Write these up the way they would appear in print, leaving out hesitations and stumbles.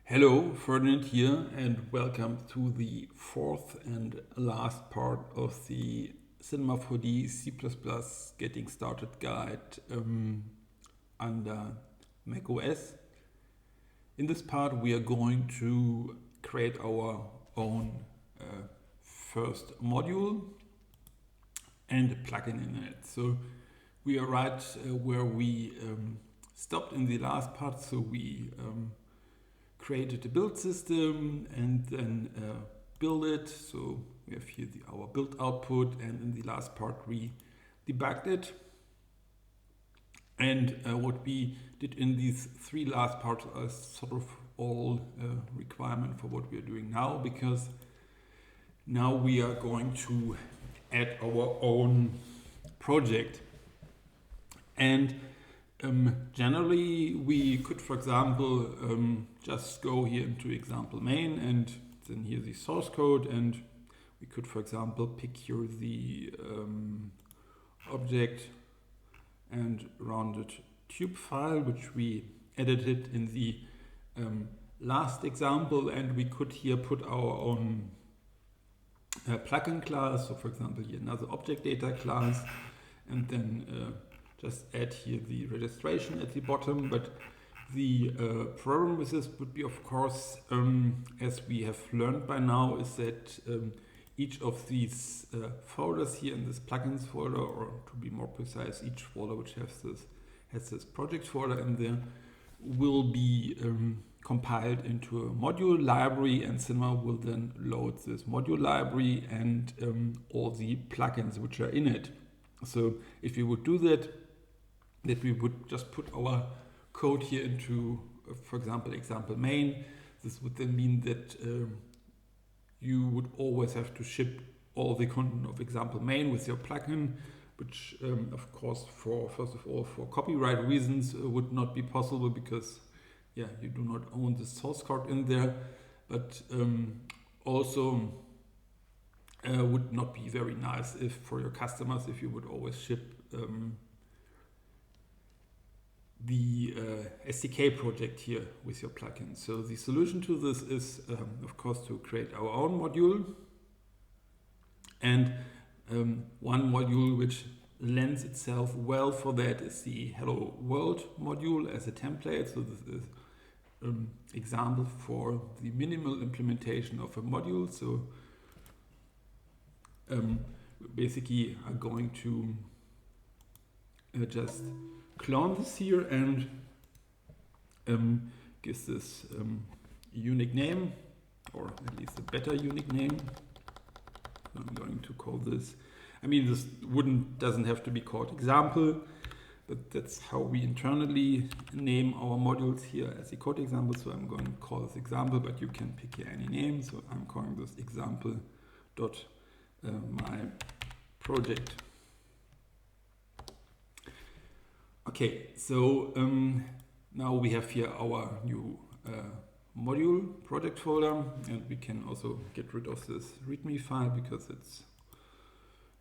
Hello, Ferdinand here, and welcome to the fourth and last part of the Cinema 4D C++ Getting Started Guide under macOS. In this part, we are going to create our own first module and a plugin in it. So we are right where we stopped in the last part. So we created a build system and then build it. So we have here our build output, and in the last part we debugged it. And what we did in these three last parts are sort of all requirement for what we are doing now, because now we are going to add our own project. And generally, we could, for example, just go here into example main and then here the source code, and we could, for example, pick here the object and rounded tube file, which we edited in the last example, and we could here put our own plugin class. So, for example, here another object data class, and then just add here the registration at the bottom. But the problem with this would be, of course, as we have learned by now, is that each of these folders here in this plugins folder, or to be more precise, each folder which has this project folder in there, will be compiled into a module library, and Cinema will then load this module library and all the plugins which are in it. So if we would do that we would just put our code here into, for example, example main. This would then mean that you would always have to ship all the content of example main with your plugin, which of course, first of all, for copyright reasons would not be possible, because you do not own the source code in there, but also would not be very nice if for your customers if you would always ship the SDK project here with your plugin. So the solution to this is, of course, to create our own module. And one module which lends itself well for that is the Hello World module as a template. So this is example for the minimal implementation of a module. So basically are going to just clone this here and gives this a unique name, or at least a better unique name. I'm going to call this, this doesn't have to be called example, but that's how we internally name our modules here as a code example. So I'm going to call this example, but you can pick here any name. So I'm calling this example dot my project. Okay, so now we have here our new module project folder, and we can also get rid of this README file because it's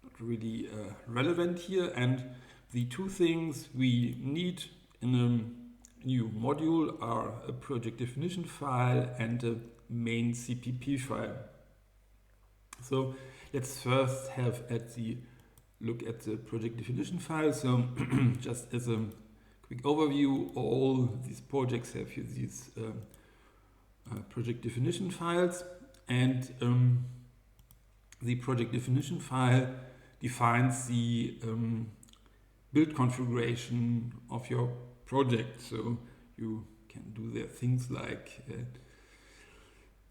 not really relevant here. And the two things we need in a new module are a project definition file and a main CPP file. So let's first have look at the project definition file. So just as a quick overview, all these projects have here these project definition files, and the project definition file defines the build configuration of your project. So you can do there things like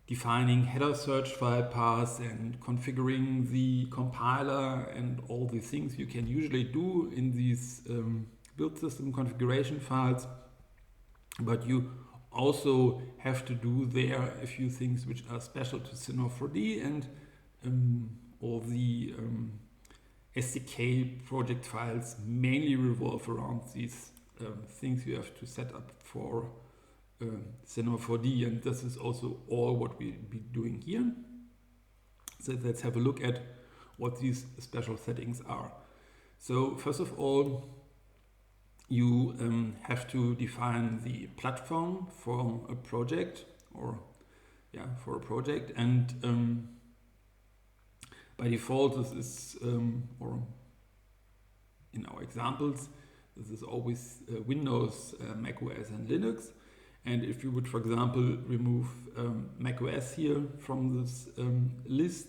defining header search file paths and configuring the compiler and all the things you can usually do in these build system configuration files. But you also have to do there a few things which are special to Cinema 4D, and all the SDK project files mainly revolve around these things you have to set up for Cinema 4D, and this is also all what we'll be doing here. So let's have a look at what these special settings are. So first of all, you have to define the platform for a project or for a project. And by default, this is, or in our examples, this is always Windows, macOS and Linux. And if you would, for example, remove macOS here from this list,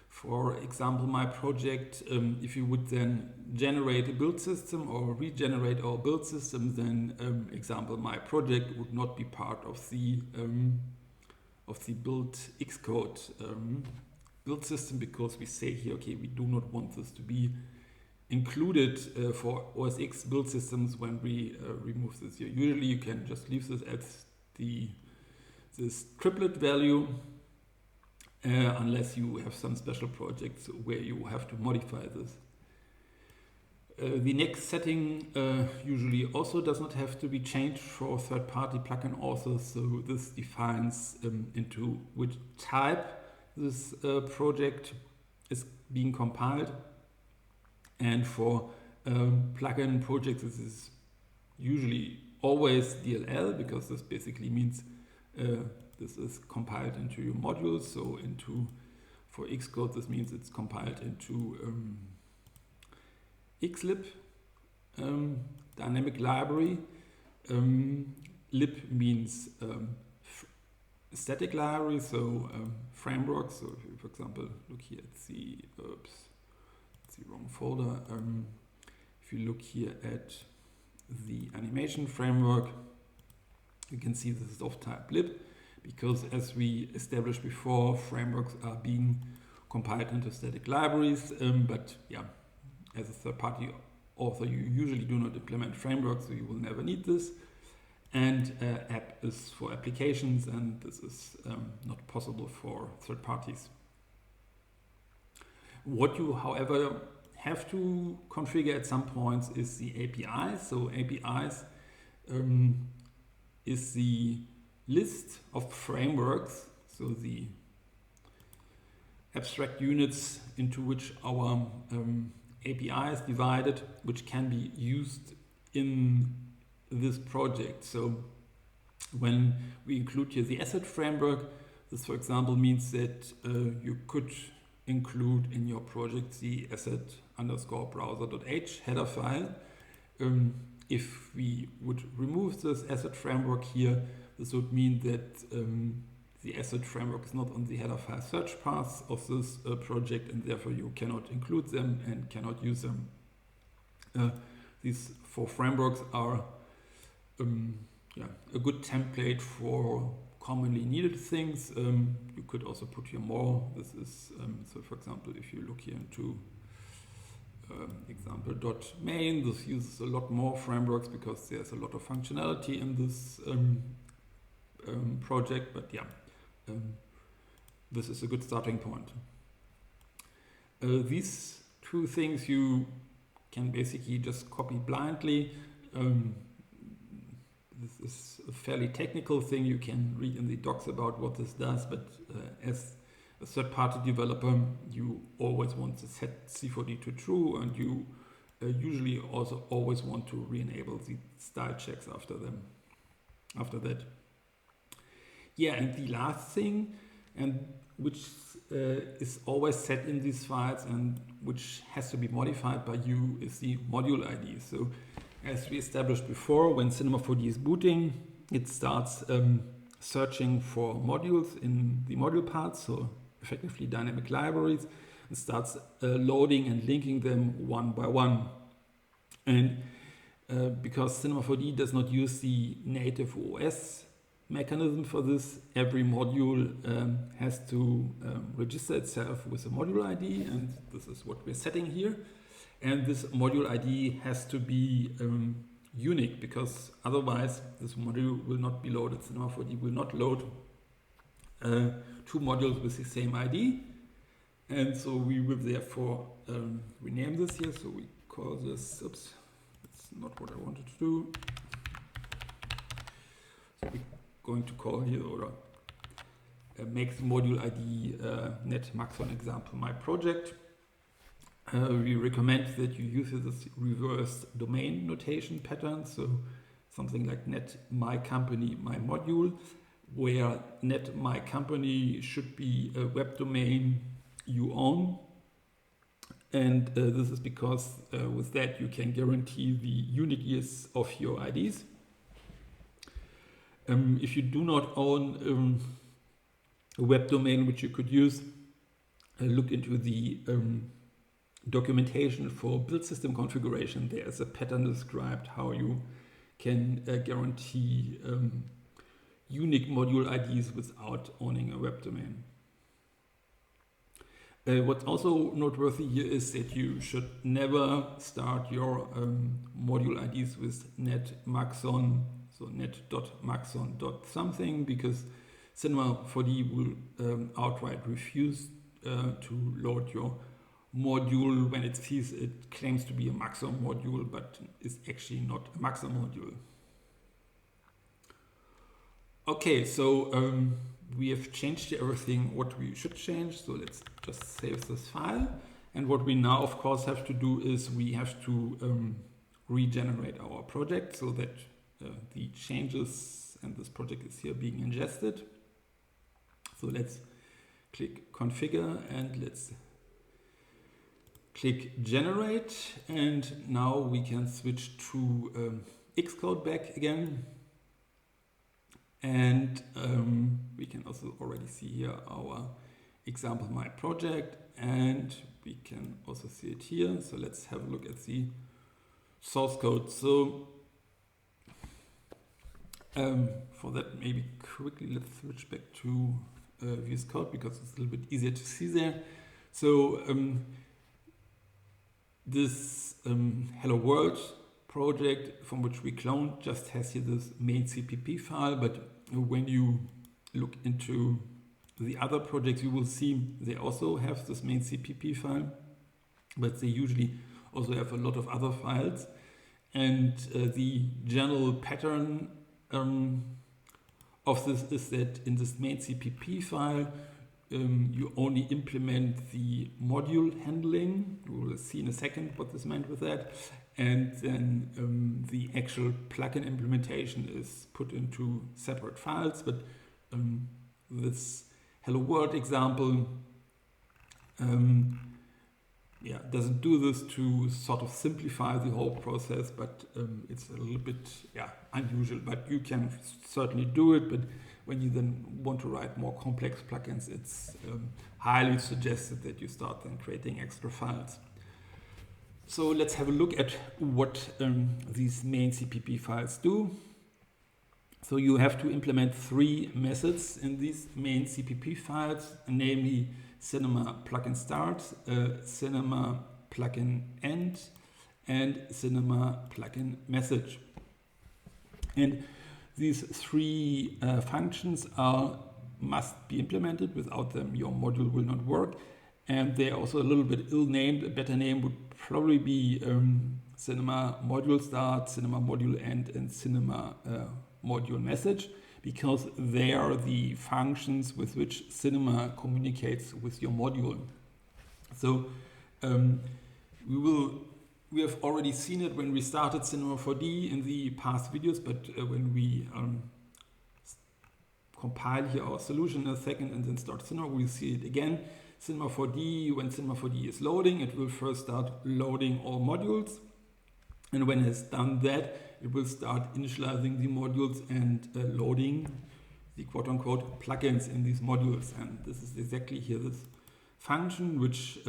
for example, my project, if you would then generate a build system or regenerate our build system, then example, my project would not be part of the build Xcode build system, because we say here, okay, we do not want this to be included for OS X build systems when we remove this here. Usually you can just leave this as this triplet value, unless you have some special projects where you have to modify this. The next setting usually also does not have to be changed for third-party plugin authors, so this defines into which type this project is being compiled. And for plugin projects, this is usually always DLL, because this basically means this is compiled into your modules. So for Xcode, this means it's compiled into xlib dynamic library. Lib means static library, so framework. So if you, for example, look here at the wrong folder. If you look here at the animation framework, you can see this is of type lib, because as we established before, frameworks are being compiled into static libraries. But yeah, as a third-party author, you usually do not implement frameworks, so you will never need this. And app is for applications, and this is not possible for third parties. What you, however, have to configure at some points is the APIs. So APIs is the list of frameworks, so the abstract units into which our API is divided, which can be used in this project. So when we include here the asset framework, this, for example, means that you could include in your project the asset_browser.h header file. If we would remove this asset framework here, this would mean that the asset framework is not on the header file search path of this project, and therefore you cannot include them and cannot use them. These four frameworks are a good template for commonly needed things. You could also put here more. This is, so for example, if you look here into example.main, this uses a lot more frameworks because there's a lot of functionality in this project, but yeah, this is a good starting point. These two things you can basically just copy blindly. This is a fairly technical thing. You can read in the docs about what this does, but as a third-party developer, you always want to set C4D to true, and you usually also always want to re-enable the style checks after that. Yeah, and the last thing, and which is always set in these files and which has to be modified by you, is the module ID. So as we established before, when Cinema 4D is booting, it starts searching for modules in the module path, so effectively dynamic libraries, and starts loading and linking them one by one. And because Cinema 4D does not use the native OS mechanism for this, every module has to register itself with a module ID, and this is what we're setting here. And this module ID has to be unique, because otherwise this module will not be loaded. Cinema 4D will not load two modules with the same ID. And so we will therefore rename this here. So we call this, oops, that's not what I wanted to do. So we're going to call here, or make the module ID net maxon example my project. We recommend that you use this reverse domain notation pattern, so something like net my company my module, where net my company should be a web domain you own. And this is because with that you can guarantee the uniqueness of your IDs. If you do not own a web domain which you could use, look into the documentation for build system configuration. There is a pattern described how you can guarantee unique module IDs without owning a web domain. What's also noteworthy here is that you should never start your module IDs with net maxon, so net.maxon.something, because Cinema 4D will outright refuse to load your module when it sees it claims to be a maxon module, but is actually not a maxon module. Okay, so we have changed everything what we should change, so let's just save this file. And what we now of course have to do is we have to regenerate our project so that the changes and this project is here being ingested. So let's click configure and let's click generate, and now we can switch to Xcode back again. And we can also already see here our example my project, and we can also see it here. So let's have a look at the source code. So for that, maybe quickly let's switch back to VS Code because it's a little bit easier to see there. So this Hello World project from which we cloned just has here this main CPP file, but when you look into the other projects, you will see they also have this main CPP file, but they usually also have a lot of other files. And the general pattern of this is that in this main CPP file, you only implement the module handling. We will see in a second what is meant with that. And then the actual plugin implementation is put into separate files. But this Hello World example doesn't do this to sort of simplify the whole process, but it's a little bit unusual. But you can certainly do it. But when you then want to write more complex plugins, it's highly suggested that you start then creating extra files. So let's have a look at what these main CPP files do. So you have to implement 3 methods in these main CPP files, namely cinema plugin start, cinema plugin end, and cinema plugin message. And these 3 functions must be implemented. Without them, your module will not work. And they're also a little bit ill-named. A better name would probably be cinema module start, cinema module end, and cinema module message, because they are the functions with which cinema communicates with your module. So we have already seen it when we started Cinema 4D in the past videos, but when we compile here our solution in a second and then start Cinema, we'll see it again. Cinema 4D, when Cinema 4D is loading, it will first start loading all modules. And when it has done that, it will start initializing the modules and loading the quote-unquote plugins in these modules. And this is exactly here this function which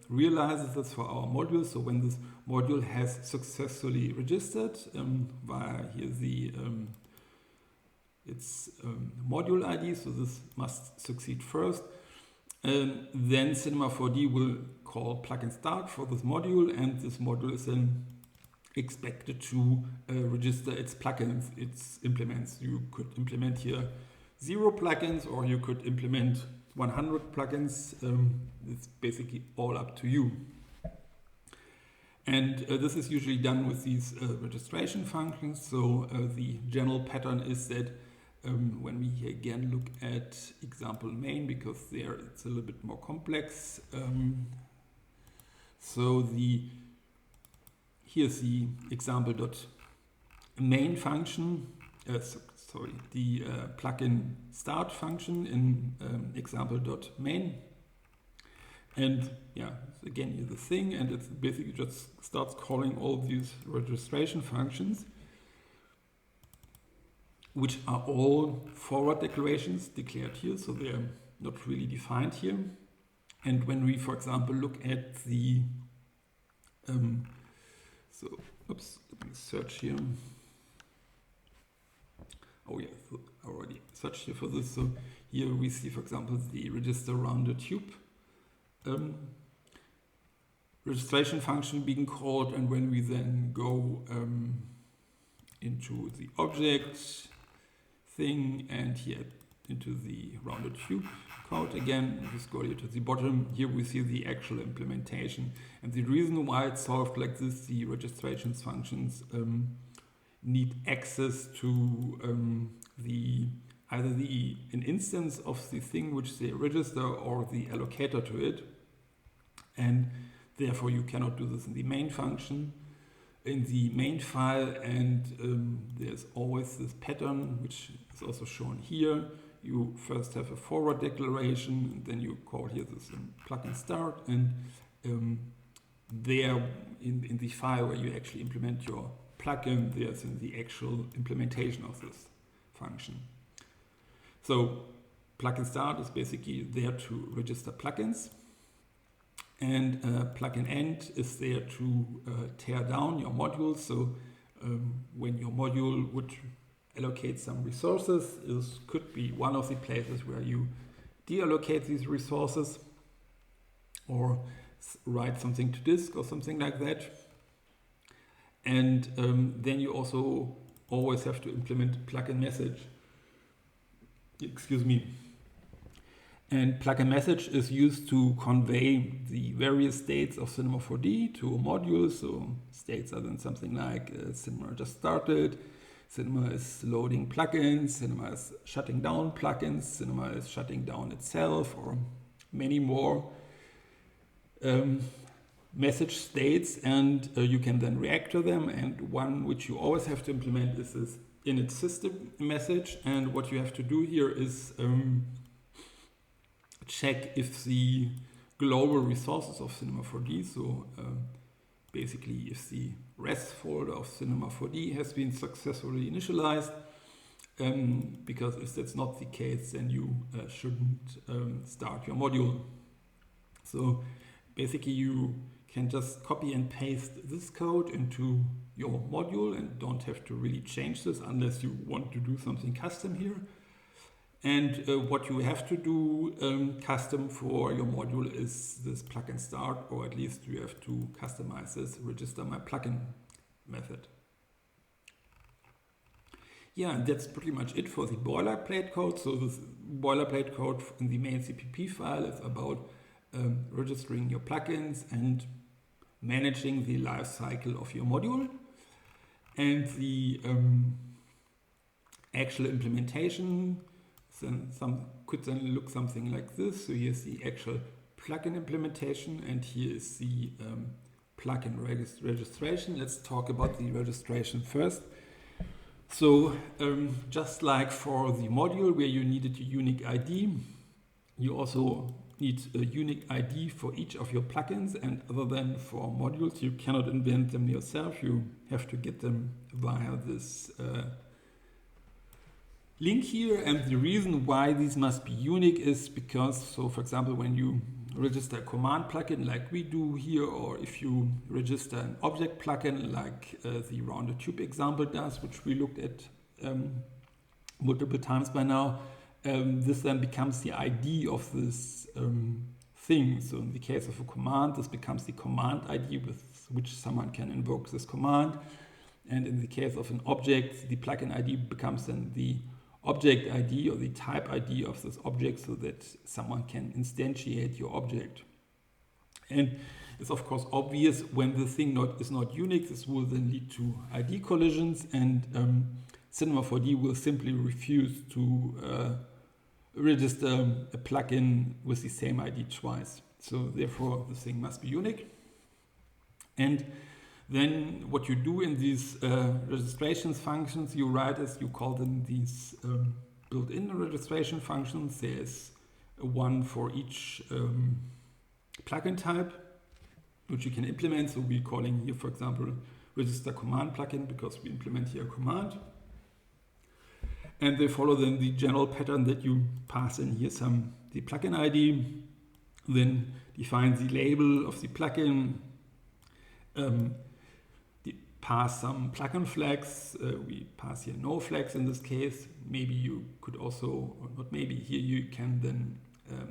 realizes this for our module. So when this module has successfully registered via here the its module ID, so this must succeed first. Then Cinema 4D will call plugin start for this module, and this module is then expected to register its plugins, its implements. You could implement here 0 plugins, or you could implement 100 plugins. It's basically all up to you. And this is usually done with these registration functions. So the general pattern is that when we again look at example main, because there it's a little bit more complex. So here's the example.main function. the plugin start function in example.main. And yeah, again, here's the thing, and it basically just starts calling all these registration functions, which are all forward declarations declared here, so they're not really defined here. And when we, for example, look at the, let me search here. Oh yeah, so I already searched here for this. So here we see, for example, the register rounded tube registration function being called, and when we then go into the object thing and here into the rounded tube code again, and we scroll here to the bottom, here we see the actual implementation. And the reason why it's solved like this, the registrations functions need access to either an instance of the thing which they register or the allocator to it, and therefore you cannot do this in the main function, in the main file. And there's always this pattern which is also shown here. You first have a forward declaration, and then you call here this plugin start, and there in the file where you actually implement your plugin, there's in the actual implementation of this function. So plugin start is basically there to register plugins, and plugin end is there to tear down your module. So when your module would allocate some resources, this could be one of the places where you deallocate these resources or write something to disk or something like that. And then you also always have to implement plugin message. Excuse me. And plugin message is used to convey the various states of Cinema 4D to a module. So states are then something like Cinema just started, Cinema is loading plugins, Cinema is shutting down plugins, Cinema is shutting down itself, or many more message states, and you can then react to them. And one which you always have to implement is this init system message. And what you have to do here is check if the global resources of Cinema 4D, so basically if the res folder of Cinema 4D has been successfully initialized, because if that's not the case, then you shouldn't start your module. So basically you can just copy and paste this code into your module and don't have to really change this unless you want to do something custom here. And what you have to do custom for your module is this plugin start, or at least you have to customize this register my plugin method. Yeah, and that's pretty much it for the boilerplate code. So this boilerplate code in the main CPP file is about registering your plugins and managing the life cycle of your module. And the actual implementation could then look something like this. So here's the actual plugin implementation, and here is the plugin registration. Let's talk about the registration first. So just like for the module where you needed a unique ID, you also need a unique ID for each of your plugins, and other than for modules, you cannot invent them yourself. You have to get them via this link here. And the reason why these must be unique is because, so for example, when you register a command plugin like we do here, or if you register an object plugin like the rounded tube example does, which we looked at multiple times by now, this then becomes the ID of this thing. So in the case of a command, this becomes the command ID with which someone can invoke this command. And in the case of an object, the plugin ID becomes then the object ID or the type ID of this object, so that someone can instantiate your object. And it's of course obvious when the thing is not unique, this will then lead to ID collisions, and Cinema 4D will simply refuse to register a plugin with the same ID twice. So therefore the thing must be unique. And Then what you do in these registrations functions you write is you call them these built-in registration functions. There's one for each plugin type, which you can implement. So we're calling here, for example, register command plugin because we implement here a command. And they follow then the general pattern that you pass in here the plugin ID, then define the label of the plugin, pass some plugin flags. We pass here no flags in this case. Maybe you could also, or not maybe, here you can then,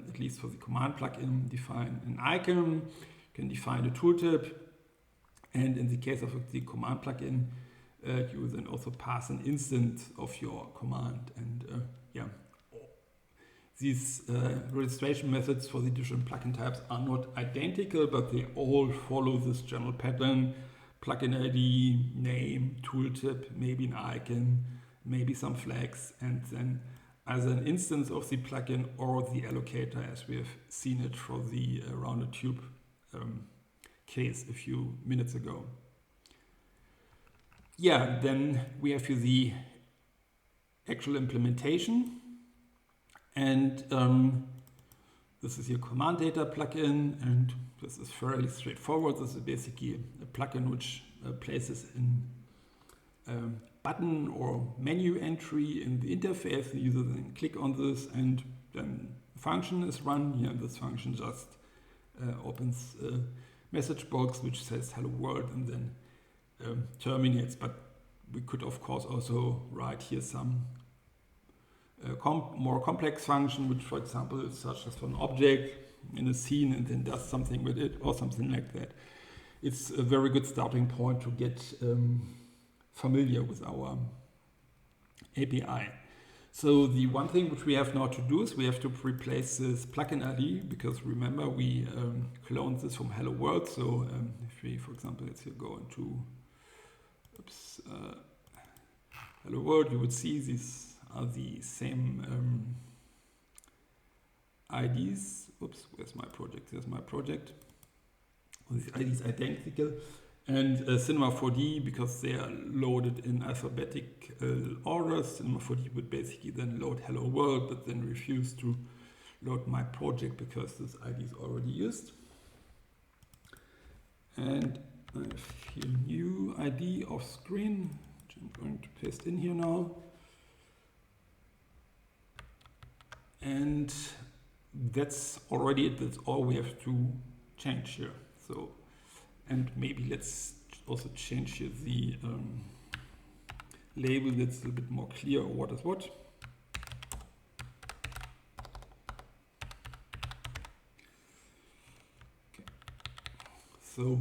at least for the command plugin, define an icon, you can define a tooltip, and in the case of the command plugin, you then also pass an instance of your command. And yeah, these registration methods for the different plugin types are not identical, but they all follow this general pattern: plugin ID, name, tooltip, maybe an icon, maybe some flags, and then either an instance of the plugin or the allocator, as we have seen it for the rounded tube case a few minutes ago. Yeah, then we have here the actual implementation, and this is your command data plugin, and this is fairly straightforward. This is basically a plugin which places in button or menu entry in the interface. The user then click on this, and then a function is run. Here, this function just opens a message box which says hello world, and then terminates. But we could of course also write here some more complex function, which for example is such as for an object in a scene and then does something with it or something like that. It's a very good starting point to get familiar with our API. So the one thing which we have now to do is we have to replace this plugin ID, because remember we cloned this from hello world. So if we, for example, let's here go into hello world, you would see these are the same IDs. Oops, where's my project? There's my project. These IDs identical. And Cinema 4D, because they are loaded in alphabetic orders, Cinema 4D would basically then load hello world, but then refuse to load my project because this ID is already used. And I have here new ID off screen, which I'm going to paste in here now. And that's already it. That's all we have to change here. So, and maybe let's also change here the label that's a little bit more clear what is what. Okay. So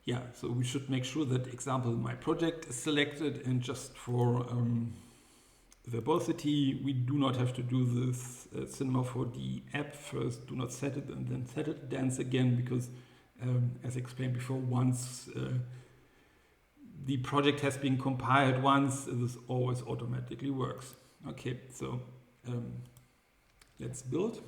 yeah, so we should make sure that example my project is selected, and just for verbosity, we do not have to do this Cinema 4D app first, do not set it and then set it dance again, because as explained before, once the project has been compiled once, this always automatically works. Okay, so let's build.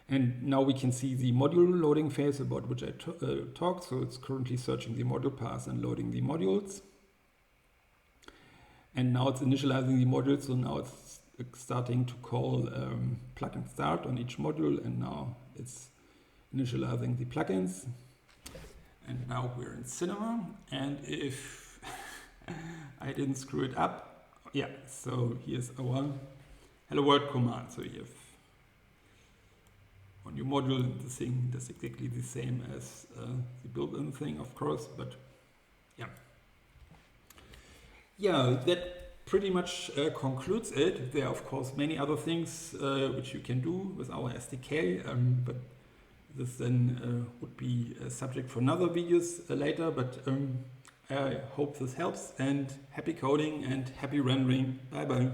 And now we can see the module loading phase about which I talked. So it's currently searching the module path and loading the modules. And now it's initializing the modules. So now it's starting to call plugin start on each module. And now it's initializing the plugins. And now we're in Cinema. And if I didn't screw it up, yeah, so here's our hello world command. So you have on your module, the thing that's exactly the same as the built-in thing, of course, but yeah. Yeah, that pretty much concludes it. There are, of course, many other things which you can do with our SDK, but this then would be a subject for another videos later, but I hope this helps, and happy coding and happy rendering. Bye-bye.